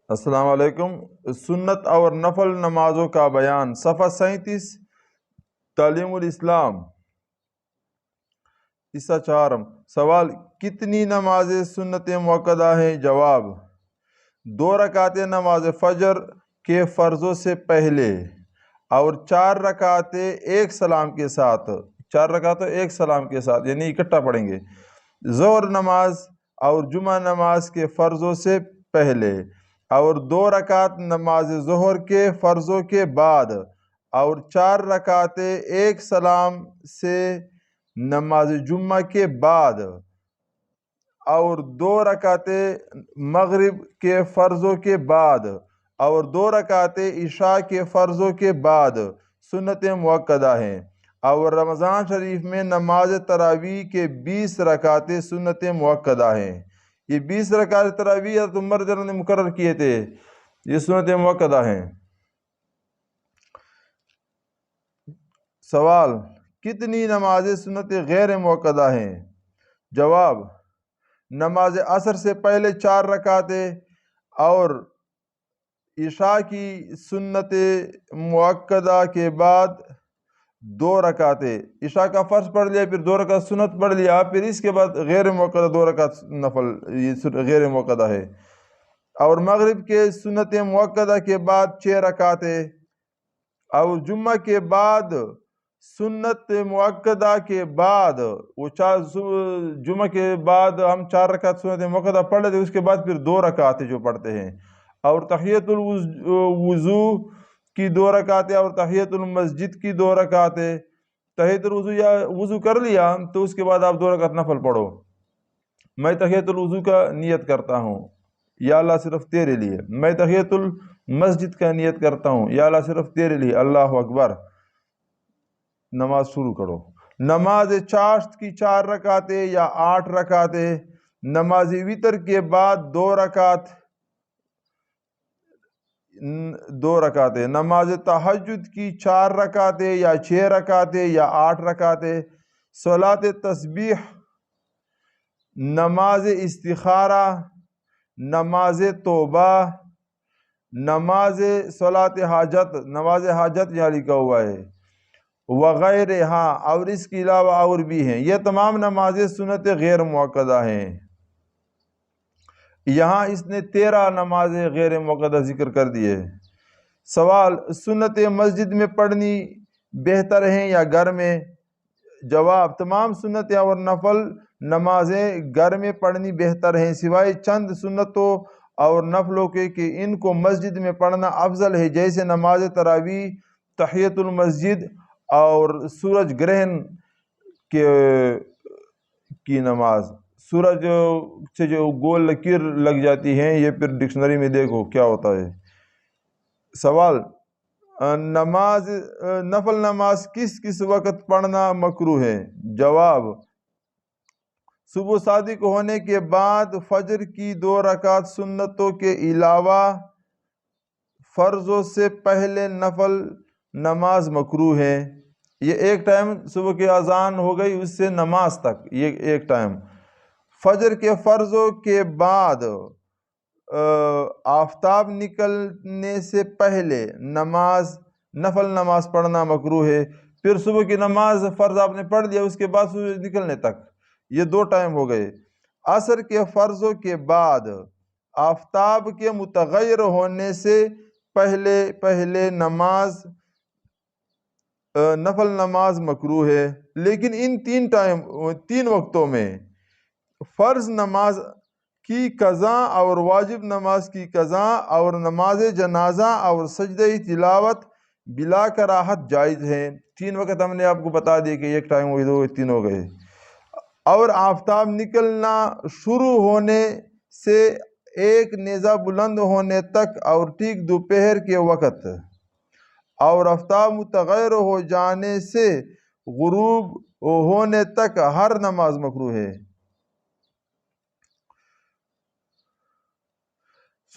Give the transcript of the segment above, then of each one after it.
السلام علیکم۔ سنت اور نفل نمازوں کا بیان، صفحہ 37، تعلیم الاسلام، حصہ چہارم۔ سوال: کتنی نمازیں سنت موقدہ ہیں؟ جواب: 2 رکعتیں نماز فجر کے فرضوں سے پہلے اور 4 رکعتیں ایک سلام کے ساتھ، 4 رکعتیں ایک سلام کے ساتھ یعنی اکٹھا پڑھیں گے۔ ظہر نماز اور جمعہ نماز کے فرضوں سے پہلے اور 2 رکعت نماز ظہر کے فرضوں کے بعد اور 4 رکعتیں ایک سلام سے نماز جمعہ کے بعد اور 2 رکعتیں مغرب کے فرضوں کے بعد اور 2 رکعتیں عشاء کے فرضوں کے بعد سنت موقدہ ہیں۔ اور رمضان شریف میں نماز تراویح کے 20 رکعتیں سنت موقدہ ہیں۔ یہ 20 رکعت تراویح حضرت عمر رضی اللہ عنہ نے مقرر کیے تھے، یہ سنت موقدہ ہیں۔ سوال: کتنی نمازیں سنت غیر موقدہ ہیں؟ جواب: نماز عصر سے پہلے 4 رکعتیں اور عشاء کی سنت موقدہ کے بعد 2 رکعتیں، عشاء کا فرض پڑھ لیا، پھر 2 رکعت سنت پڑھ لیا، پھر اس کے بعد غیر موقدہ 2 رکعت نفل، یہ غیر موقدہ ہے۔ اور مغرب کے سنت موقدہ کے بعد 6 رکعتیں اور جمعہ کے بعد سنت موقدہ کے بعد جمعہ کے بعد ہم 4 رکعت سنت موقدہ پڑھ لیتے، اس کے بعد پھر 2 رکعتیں جو پڑھتے ہیں۔ اور تحیۃ الوضو کی 2 رکعتیں اور تحیۃ المسجد کی 2 رکعتیں۔ تحیۃ الوضو یا وضو کر لیا تو اس کے بعد آپ 2 رکعت نفل پڑھو۔ میں تحیۃ الوضو کا نیت کرتا ہوں یا اللہ صرف تیرے لیے، میں تحیۃ المسجد کا نیت کرتا ہوں یا اللہ صرف تیرے لیے، اللہ اکبر، نماز شروع کرو۔ نماز چاشت کی 4 رکعتیں یا 8 رکعتیں۔ نماز وتر کے بعد 2 رکعتیں۔ نماز تہجد کی 4 رکعتیں یا 6 رکعتیں یا 8 رکعتیں۔ صلاۃ تسبیح، نماز استخارہ، نماز توبہ، نماز صلاۃ حاجت، نماز حاجت یہاں لکھا ہوا ہے، وغیرہ، ہاں، اور اس کے علاوہ اور بھی ہیں۔ یہ تمام نمازیں سنت غیر موقدہ ہیں۔ یہاں اس نے 13 نمازیں غیر موقدہ ذکر کر دیے۔ سوال: سنت مسجد میں پڑھنی بہتر ہیں یا گھر میں؟ جواب: تمام سنت اور نفل نمازیں گھر میں پڑھنی بہتر ہیں، سوائے چند سنتوں اور نفلوں کے کہ ان کو مسجد میں پڑھنا افضل ہے، جیسے نماز تراویح، تحیۃ المسجد اور سورج گرہن کی نماز۔ سورج سے جو گول لکیر لگ جاتی ہیں، یہ پھر ڈکشنری میں دیکھو کیا ہوتا ہے۔ سوال: نفل نماز کس وقت پڑھنا مکروہ ہے؟ جواب: صبح صادق ہونے کے بعد فجر کی 2 رکعت سنتوں کے علاوہ فرضوں سے پہلے نفل نماز مکروہ ہے۔ یہ ایک ٹائم صبح کی اذان ہو گئی اس سے نماز تک، یہ ایک ٹائم۔ فجر کے فرضوں کے بعد آفتاب نکلنے سے پہلے نفل نماز پڑھنا مکروہ ہے۔ پھر صبح کی نماز فرض آپ نے پڑھ لیا، اس کے بعد سورج نکلنے تک، یہ 2 ٹائم ہو گئے۔ عصر کے فرضوں کے بعد آفتاب کے متغیر ہونے سے پہلے نفل نماز مکروہ ہے، لیکن ان 3 وقتوں میں فرض نماز کی قضا اور واجب نماز کی قضا اور نماز جنازہ اور سجدہ تلاوت بلا کراہت جائز ہے۔ 3 وقت ہم نے آپ کو بتا دیے کہ ایک ٹائم ہوئی، 2 3 ہو گئے۔ اور آفتاب نکلنا شروع ہونے سے ایک نیزہ بلند ہونے تک اور ٹھیک دوپہر کے وقت اور آفتاب متغیر ہو جانے سے غروب ہونے تک ہر نماز مکروہ ہے۔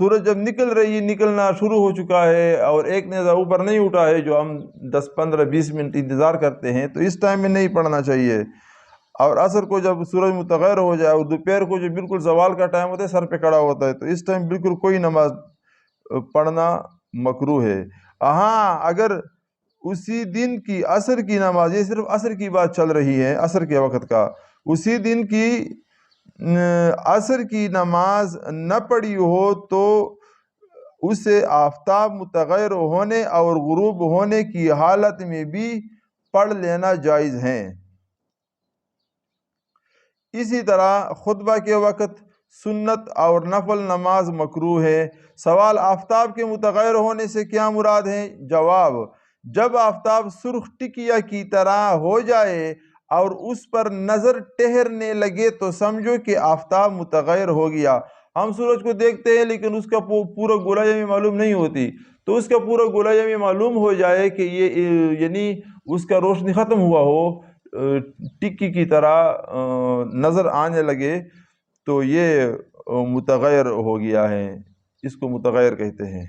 سورج جب نکلنا شروع ہو چکا ہے اور ایک نیزہ اوپر نہیں اٹھا ہے، جو ہم 10 15 20 منٹ انتظار کرتے ہیں، تو اس ٹائم میں نہیں پڑھنا چاہیے۔ اور عصر کو جب سورج متغیر ہو جائے اور دوپہر کو جو بالکل زوال کا ٹائم ہوتا ہے، سر پہ کڑا ہوتا ہے، تو اس ٹائم بالکل کوئی نماز پڑھنا مکروہ ہے۔ ہاں اگر اسی دن کی عصر کی نماز، یہ صرف عصر کی بات چل رہی ہے، عصر کے وقت کا، اسی دن کی عصر کی نماز نہ پڑھی ہو تو اسے آفتاب متغیر ہونے اور غروب ہونے کی حالت میں بھی پڑھ لینا جائز ہے۔ اسی طرح خطبہ کے وقت سنت اور نفل نماز مکروہ ہے۔ سوال: آفتاب کے متغیر ہونے سے کیا مراد ہے؟ جواب: جب آفتاب سرخ ٹکیا کی طرح ہو جائے اور اس پر نظر ٹھہرنے لگے تو سمجھو کہ آفتاب متغیر ہو گیا۔ ہم سورج کو دیکھتے ہیں لیکن اس کا پورا گولا جمی معلوم نہیں ہوتی، تو اس کا پورا گولا جمی معلوم ہو جائے کہ یہ یعنی اس کا روشنی ختم ہوا ہو، ٹکی کی طرح نظر آنے لگے، تو یہ متغیر ہو گیا ہے، اس کو متغیر کہتے ہیں۔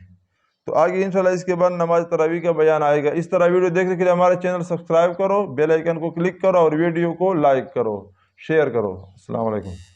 تو آگے انشاءاللہ اس کے بعد نماز تراویح کا بیان آئے گا۔ اس طرح ویڈیو دیکھنے کے لیے ہمارے چینل سبسکرائب کرو، بیل آئیکن کو کلک کرو اور ویڈیو کو لائک کرو، شیئر کرو۔ السلام علیکم۔